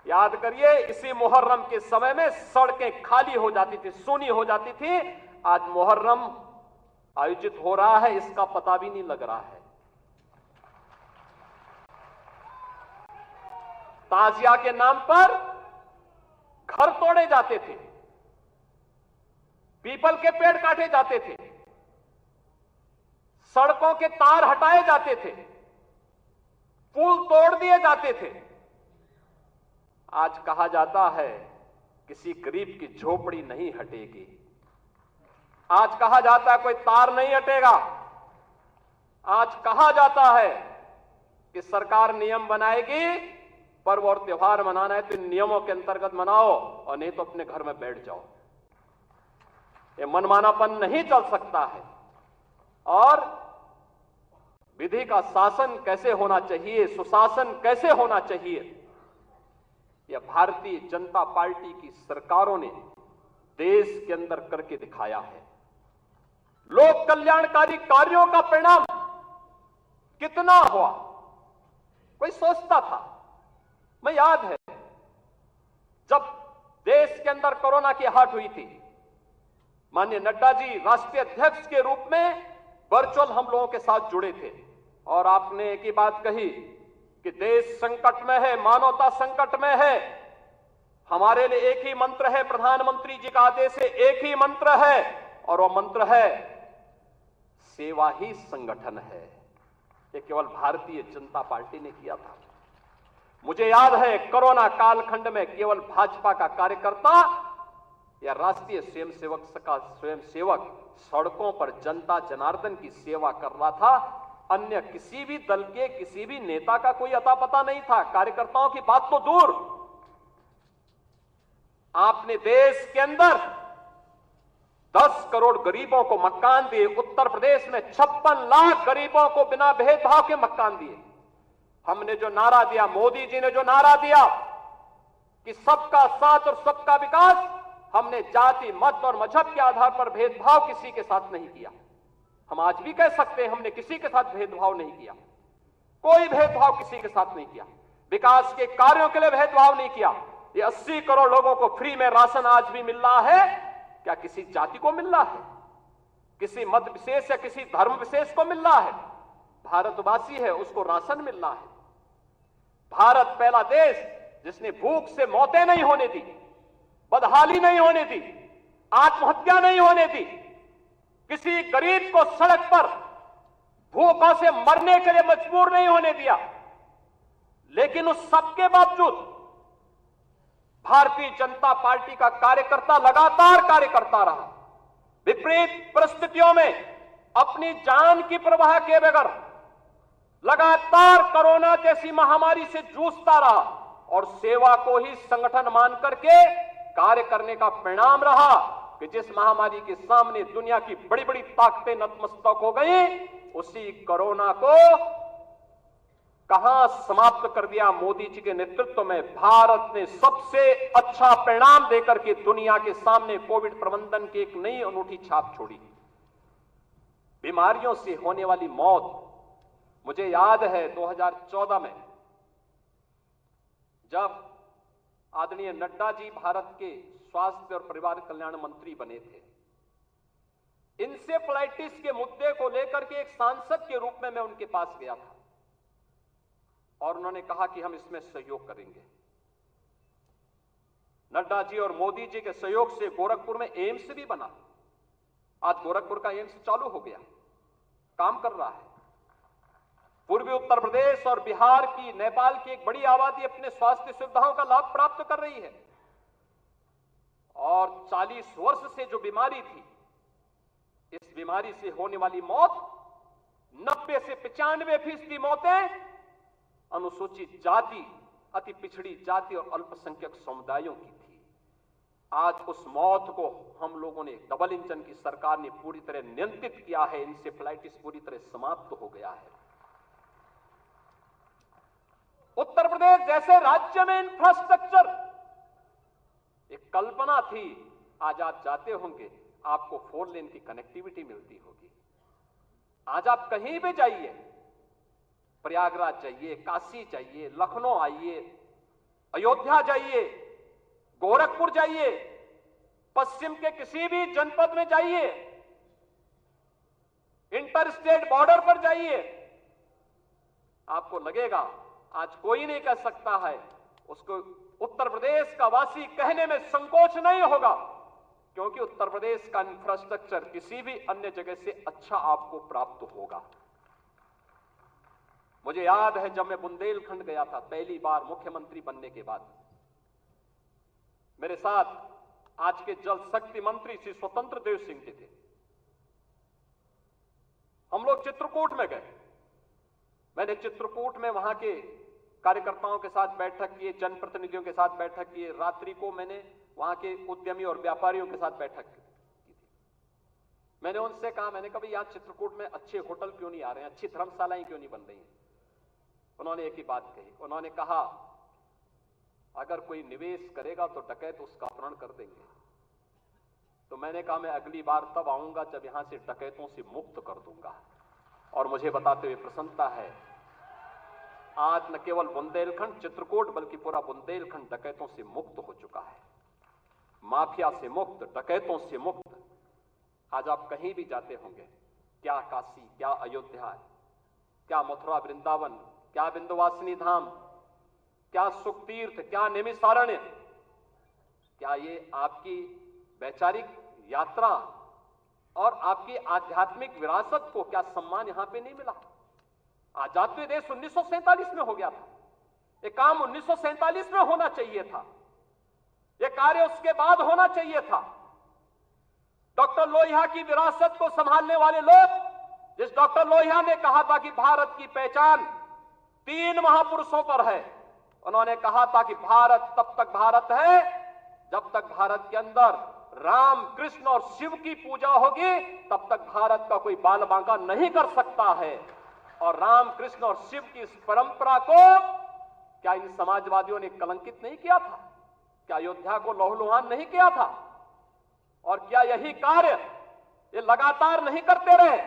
याद करिए, इसी मुहर्रम के समय में सड़कें खाली हो जाती थी, सूनी हो जाती थी। आज मुहर्रम आयोजित हो रहा है, इसका पता भी नहीं लग रहा है। ताजिया के नाम पर घर तोड़े जाते थे, पीपल के पेड़ काटे जाते थे, सड़कों के तार हटाए जाते थे, पुल तोड़ दिए जाते थे। आज कहा जाता है किसी गरीब की झोपड़ी नहीं हटेगी। आज कहा जाता है कोई तार नहीं हटेगा। आज कहा जाता है कि सरकार नियम बनाएगी, पर्व और त्योहार मनाना है तो इन नियमों के अंतर्गत मनाओ और नहीं तो अपने घर में बैठ जाओ। ये मनमानापन नहीं चल सकता है। और विधि का शासन कैसे होना चाहिए, सुशासन कैसे होना चाहिए, यह भारतीय जनता पार्टी की सरकारों ने देश के अंदर करके दिखाया है। लोक कल्याणकारी कार्यों का परिणाम कितना हुआ, कोई सोचता था? मैं याद है जब देश के अंदर कोरोना की आहट हुई थी, माननीय नड्डा जी राष्ट्रीय अध्यक्ष के रूप में वर्चुअल हम लोगों के साथ जुड़े थे और आपने एक ही बात कही कि देश संकट में है, मानवता संकट में है। हमारे लिए एक ही मंत्र है, प्रधानमंत्री जी का आदेश है, एक ही मंत्र है और वह मंत्र है सेवा ही संगठन है। यह केवल भारतीय जनता पार्टी ने किया था। मुझे याद है कोरोना कालखंड में केवल भाजपा का कार्यकर्ता या राष्ट्रीय स्वयंसेवक सड़कों पर जनता जनार्दन की सेवा कर रहा था। अन्य किसी भी दल के किसी भी नेता का कोई अता पता नहीं था। कार्यकर्ताओं की बात तो दूर, आपने देश के अंदर 10 करोड़ गरीबों को मकान दिए। उत्तर प्रदेश में 56 लाख गरीबों को बिना भेदभाव के मकान दिए। हमने जो नारा दिया, मोदी जी ने जो नारा दिया कि सबका साथ और सबका विकास, हमने जाति मत और मजहब के आधार पर भेदभाव किसी के साथ नहीं किया। हम आज भी कह सकते हैं हमने किसी के साथ भेदभाव नहीं किया, कोई भेदभाव किसी के साथ नहीं किया। विकास के कार्यों के लिए भेदभाव नहीं किया। ये 80 करोड़ लोगों को फ्री में राशन आज भी मिल रहा है। क्या किसी जाति को मिल रहा है, किसी मत विशेष या किसी धर्म विशेष को मिल रहा है? भारतवासी है उसको राशन मिल रहा है। भारत पहला देश जिसने भूख से मौतें नहीं होने दी, बदहाली नहीं होने दी, आत्महत्या नहीं होने दी, किसी गरीब को सड़क पर भूखों से मरने के लिए मजबूर नहीं होने दिया। लेकिन उस सबके बावजूद भारतीय जनता पार्टी का कार्यकर्ता लगातार कार्य करता रहा। विपरीत परिस्थितियों में अपनी जान की परवाह किए बगैर लगातार कोरोना जैसी महामारी से जूझता रहा और सेवा को ही संगठन मान करके कार्य करने का परिणाम रहा कि जिस महामारी के सामने दुनिया की बड़ी बड़ी ताकतें नतमस्तक हो गई, उसी कोरोना को कहां समाप्त कर दिया मोदी जी के नेतृत्व में। भारत ने सबसे अच्छा परिणाम देकर के दुनिया के सामने कोविड प्रबंधन की एक नई अनूठी छाप छोड़ी। बीमारियों से होने वाली मौत, मुझे याद है 2014 में जब आदरणीय नड्डा जी भारत के स्वास्थ्य और परिवार कल्याण मंत्री बने थे, इंसेफ्लाइटिस के मुद्दे को लेकर के एक सांसद के रूप में मैं उनके पास गया था और उन्होंने कहा कि हम इसमें सहयोग करेंगे। नड्डा जी और मोदी जी के सहयोग से गोरखपुर में एम्स भी बना। आज गोरखपुर का एम्स चालू हो गया, काम कर रहा है। पूर्वी उत्तर प्रदेश और बिहार की, नेपाल की एक बड़ी आबादी अपने स्वास्थ्य सुविधाओं का लाभ प्राप्त कर रही है। और 40 वर्ष से जो बीमारी थी, इस बीमारी से होने वाली मौत 90 से 95% मौतें अनुसूचित जाति, अति पिछड़ी जाति और अल्पसंख्यक समुदायों की थी। आज उस मौत को हम लोगों ने, डबल इंजन की सरकार ने पूरी तरह नियंत्रित किया है। इंसेफ्लाइटिस पूरी तरह समाप्त हो गया है। उत्तर प्रदेश जैसे राज्य में इंफ्रास्ट्रक्चर, एक कल्पना थी, आज आप जाते होंगे आपको 4 लेन की कनेक्टिविटी मिलती होगी। आज आप कहीं भी जाइए, प्रयागराज जाइए, काशी जाइए, लखनऊ आइए, अयोध्या जाइए, गोरखपुर जाइए, पश्चिम के किसी भी जनपद में जाइए, इंटर स्टेट बॉर्डर पर जाइए, आपको लगेगा आज कोई नहीं कह सकता है, उसको उत्तर प्रदेश का वासी कहने में संकोच नहीं होगा, क्योंकि उत्तर प्रदेश का इंफ्रास्ट्रक्चर किसी भी अन्य जगह से अच्छा आपको प्राप्त होगा। मुझे याद है जब मैं बुंदेलखंड गया था पहली बार मुख्यमंत्री बनने के बाद, मेरे साथ आज के जल शक्ति मंत्री श्री स्वतंत्र देव सिंह जी थे। हम लोग चित्रकूट में गए। मैंने चित्रकूट में वहां के कार्यकर्ताओं के साथ बैठक की, जनप्रतिनिधियों के साथ बैठक की, रात्रि को मैंने वहां के उद्यमी और व्यापारियों के साथ बैठक की थी। मैंने उनसे कहा, मैंने कहा यहां चित्रकूट में अच्छे होटल क्यों नहीं आ रहे हैं, अच्छी धर्मशालाएं क्यों नहीं बन रही हैं? उन्होंने एक ही बात कही, उन्होंने कहा अगर कोई निवेश करेगा तो डकैत उसका अपहरण कर देंगे। तो मैंने कहा मैं अगली बार तब आऊंगा जब यहां से डकैतों से मुक्त कर दूंगा। और मुझे बताते हुए प्रसन्नता है, आज न केवल बुंदेलखंड चित्रकूट बल्कि पूरा बुंदेलखंड डकैतों से मुक्त हो चुका है, माफिया से मुक्त, डकैतों से मुक्त। आज आप कहीं भी जाते होंगे, क्या काशी, क्या अयोध्या, क्या मथुरा वृंदावन, क्या विंध्यवासिनी धाम, क्या सुख तीर्थ, क्या निमिषारण्य, क्या ये आपकी वैचारिक यात्रा और आपकी आध्यात्मिक विरासत को क्या सम्मान यहां पे नहीं मिला? आजाद देश 1947 में हो गया था, ये काम 1947 में होना चाहिए था, ये कार्य उसके बाद होना चाहिए था। डॉक्टर लोहिया की विरासत को संभालने वाले लोग, जिस डॉक्टर लोहिया ने कहा था कि भारत की पहचान 3 महापुरुषों पर है, उन्होंने कहा था कि भारत तब तक भारत है जब तक भारत के अंदर राम, कृष्ण और शिव की पूजा होगी, तब तक भारत का कोई बाल बांका नहीं कर सकता है। और राम, कृष्ण और शिव की इस परंपरा को क्या इन समाजवादियों ने कलंकित नहीं किया था? क्या अयोध्या को लहूलुहान नहीं किया था? और क्या यही कार्य ये लगातार नहीं करते रहे?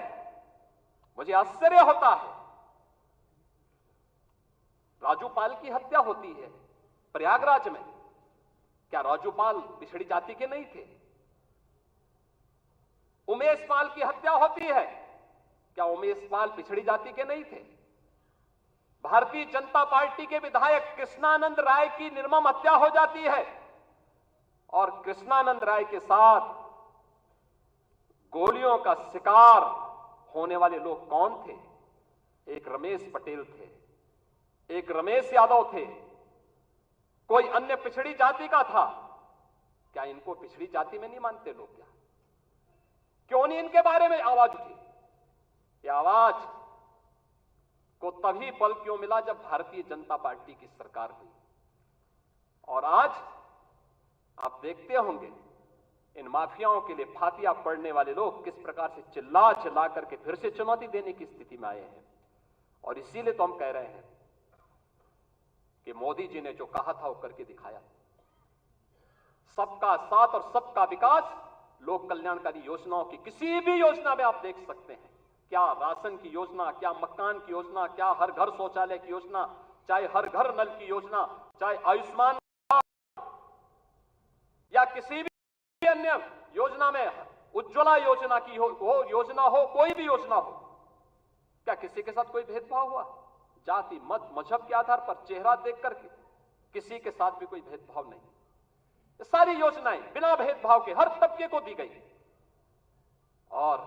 मुझे आश्चर्य होता है। राजूपाल की हत्या होती है प्रयागराज में, क्या राजूपाल पिछड़ी जाति के नहीं थे? उमेश पाल की हत्या होती है, क्या उमेश पाल पिछड़ी जाति के नहीं थे? भारतीय जनता पार्टी के विधायक कृष्णानंद राय की निर्मम हत्या हो जाती है, और कृष्णानंद राय के साथ गोलियों का शिकार होने वाले लोग कौन थे? एक रमेश पटेल थे, एक रमेश यादव थे, कोई अन्य पिछड़ी जाति का था। क्या इनको पिछड़ी जाति में नहीं मानते लोग? क्या क्यों नहीं इनके बारे में आवाज उठी? ये आवाज को तभी बल क्यों मिला जब भारतीय जनता पार्टी की सरकार हुई। और आज आप देखते होंगे इन माफियाओं के लिए फातिया पड़ने वाले लोग किस प्रकार से चिल्ला चिल्ला करके फिर से चुनौती देने की स्थिति में आए हैं। और इसीलिए तो हम कह रहे हैं कि मोदी जी ने जो कहा था वो करके दिखाया। सबका साथ और सबका विकास, लोक कल्याणकारी योजनाओं की किसी भी योजना में आप देख सकते हैं, क्या राशन की योजना, क्या मकान की योजना, क्या हर घर शौचालय की योजना, चाहे हर घर नल की योजना, चाहे आयुष्मान या किसी भी अन्य योजना में, उज्ज्वला योजना की हो योजना हो, कोई भी योजना हो, क्या किसी के साथ कोई भेदभाव हुआ? जाति, मत, मजहब के आधार पर, चेहरा देख करके किसी के साथ भी कोई भेदभाव नहीं। ये सारी योजनाएं बिना भेदभाव के हर तबके को दी गई। और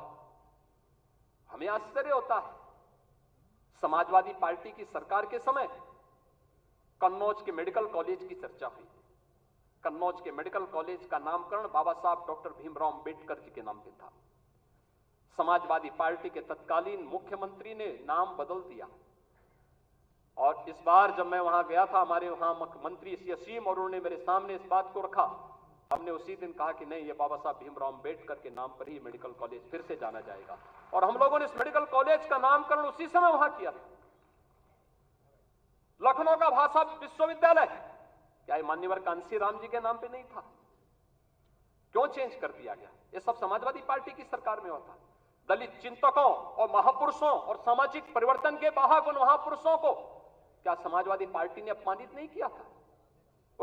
हमें आश्चर्य होता है, समाजवादी पार्टी की सरकार के समय कन्नौज के मेडिकल कॉलेज की चर्चा हुई। कन्नौज के मेडिकल कॉलेज का नामकरण बाबा साहब डॉक्टर भीमराव अंबेडकर जी के नाम पे था। समाजवादी पार्टी के तत्कालीन मुख्यमंत्री ने नाम बदल दिया। और इस बार जब मैं वहां गया था, हमारे वहां मंत्री श्री असीम और उन्होंने मेरे सामने इस बात को रखा। हमने उसी दिन कहा कि नहीं, ये बाबा साहब भीमराव अंबेडकर के नाम पर ही मेडिकल कॉलेज फिर से जाना जाएगा। और हम लोगों ने इस मेडिकल कॉलेज का नामकरण उसी समय वहां किया था। लखनऊ का भाषा विश्वविद्यालय, क्या ये मान्यवर कांशीराम जी के नाम पे नहीं था? क्यों चेंज कर दिया गया? ये सब समाजवादी पार्टी की सरकार में होता। दलित चिंतकों और महापुरुषों और सामाजिक परिवर्तन के वाहक उन महापुरुषों को क्या समाजवादी पार्टी ने अपमानित नहीं किया था?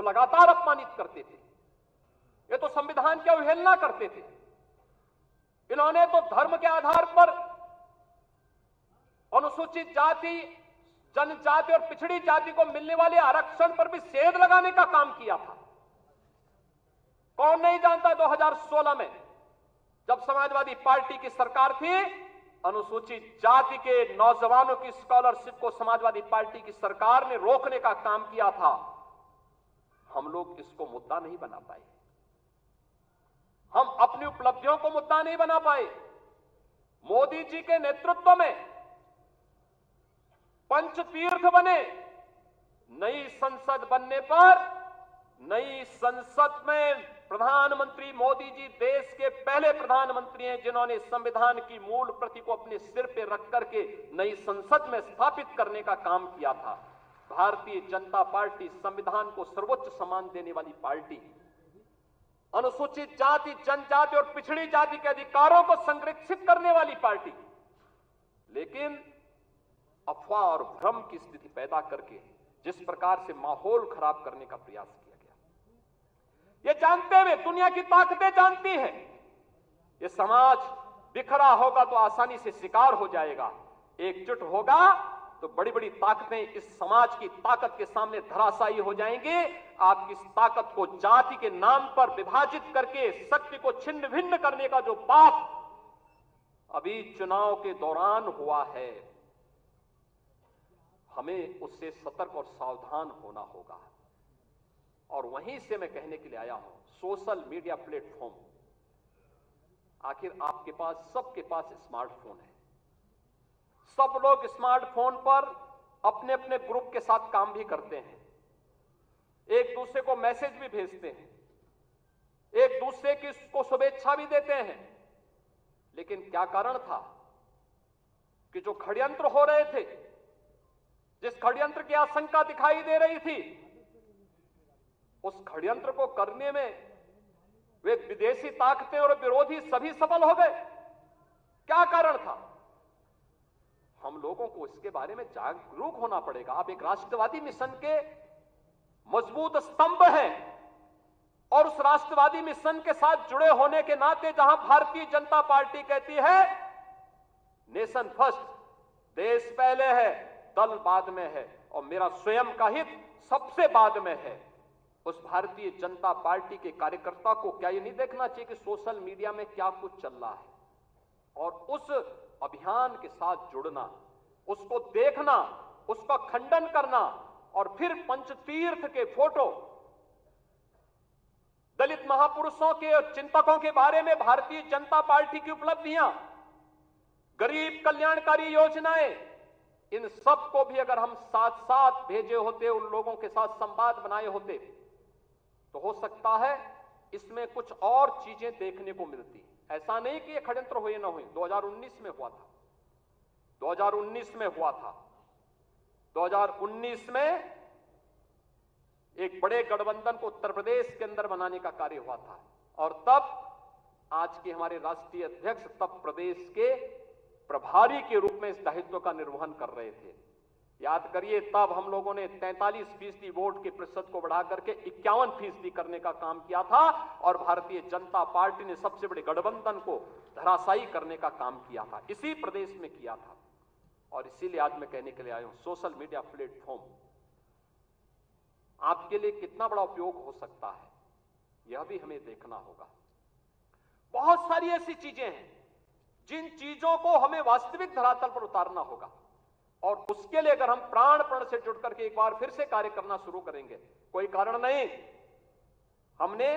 वो लगातार अपमानित करते थे। ये तो संविधान की अवहेलना करते थे। इन्होंने तो धर्म के आधार पर अनुसूचित जाति, जनजाति और पिछड़ी जाति को मिलने वाले आरक्षण पर भी सेध लगाने का काम किया था। कौन नहीं जानता 2016 में जब समाजवादी पार्टी की सरकार थी, अनुसूचित जाति के नौजवानों की स्कॉलरशिप को समाजवादी पार्टी की सरकार ने रोकने का काम किया था। हम लोग इसको मुद्दा नहीं बना पाए, हम अपनी उपलब्धियों को मुद्दा नहीं बना पाए। मोदी जी के नेतृत्व में पंचतीर्थ बने। नई संसद बनने पर, नई संसद में प्रधानमंत्री मोदी जी देश के पहले प्रधानमंत्री हैं जिन्होंने संविधान की मूल प्रति को अपने सिर पे रख करके नई संसद में स्थापित करने का काम किया था। भारतीय जनता पार्टी संविधान को सर्वोच्च सम्मान देने वाली पार्टी, अनुसूचित जाति, जनजाति और पिछड़ी जाति के अधिकारों को संरक्षित करने वाली पार्टी, लेकिन अफवाह और भ्रम की स्थिति पैदा करके जिस प्रकार से माहौल खराब करने का प्रयास किया गया, ये जानते हुए, दुनिया की ताकतें जानती हैं, ये समाज बिखरा होगा तो आसानी से शिकार हो जाएगा, एकजुट होगा तो बड़ी बड़ी ताकतें इस समाज की ताकत के सामने धराशायी हो जाएंगी। आपकी इस ताकत को जाति के नाम पर विभाजित करके शक्ति को छिन्न भिन्न करने का जो पाप अभी चुनाव के दौरान हुआ है, हमें उससे सतर्क और सावधान होना होगा। और वहीं से मैं कहने के लिए आया हूं, सोशल मीडिया प्लेटफॉर्म, आखिर आपके पास, सबके पास स्मार्टफोन है, सब लोग स्मार्टफोन पर अपने अपने ग्रुप के साथ काम भी करते हैं, एक दूसरे को मैसेज भी भेजते हैं, एक दूसरे की को शुभेच्छा भी देते हैं। लेकिन क्या कारण था कि जो षड्यंत्र हो रहे थे, जिस षड्यंत्र की आशंका दिखाई दे रही थी, उस षड्यंत्र को करने में वे विदेशी ताकतें और विरोधी सभी सफल हो गए। क्या कारण था? हम लोगों को इसके बारे में जागरूक होना पड़ेगा। आप एक राष्ट्रवादी मिशन के मजबूत स्तंभ हैं और उस राष्ट्रवादी मिशन के साथ जुड़े होने के नाते जहां भारतीय जनता पार्टी कहती है नेशन फर्स्ट, देश पहले है, दल बाद में है और मेरा स्वयं का हित सबसे बाद में है, उस भारतीय जनता पार्टी के कार्यकर्ता को क्या ये नहीं देखना चाहिए कि सोशल मीडिया में क्या कुछ चल रहा है, और उस अभियान के साथ जुड़ना, उसको देखना, उसका खंडन करना, और फिर पंचतीर्थ के फोटो, दलित महापुरुषों के और चिंतकों के बारे में भारतीय जनता पार्टी की उपलब्धियां, गरीब कल्याणकारी योजनाएं, इन सब को भी अगर हम साथ साथ भेजे होते, उन लोगों के साथ संवाद बनाए होते, तो हो सकता है इसमें कुछ और चीजें देखने को मिलती। ऐसा नहीं कि ये षड्यंत्र हुए ना हुए, 2019 में हुआ था, 2019 में हुआ था। 2019 में एक बड़े गठबंधन को उत्तर प्रदेश के अंदर बनाने का कार्य हुआ था, और तब आज के हमारे राष्ट्रीय अध्यक्ष तब प्रदेश के प्रभारी के रूप में इस दायित्व का निर्वहन कर रहे थे। याद करिए, तब हम लोगों ने 43% वोट के प्रतिशत को बढ़ा करके 51% करने का काम किया था, और भारतीय जनता पार्टी ने सबसे बड़े गठबंधन को धराशायी करने का काम किया था, इसी प्रदेश में किया था। और इसीलिए आज मैं कहने के लिए आया हूं, सोशल मीडिया प्लेटफॉर्म आपके लिए कितना बड़ा उपयोग हो सकता है, यह भी हमें देखना होगा। बहुत सारी ऐसी चीजें हैं जिन चीजों को हमें वास्तविक धरातल पर उतारना होगा, और उसके लिए अगर हम प्राणपण से जुड़ करके एक बार फिर से कार्य करना शुरू करेंगे, कोई कारण नहीं हमने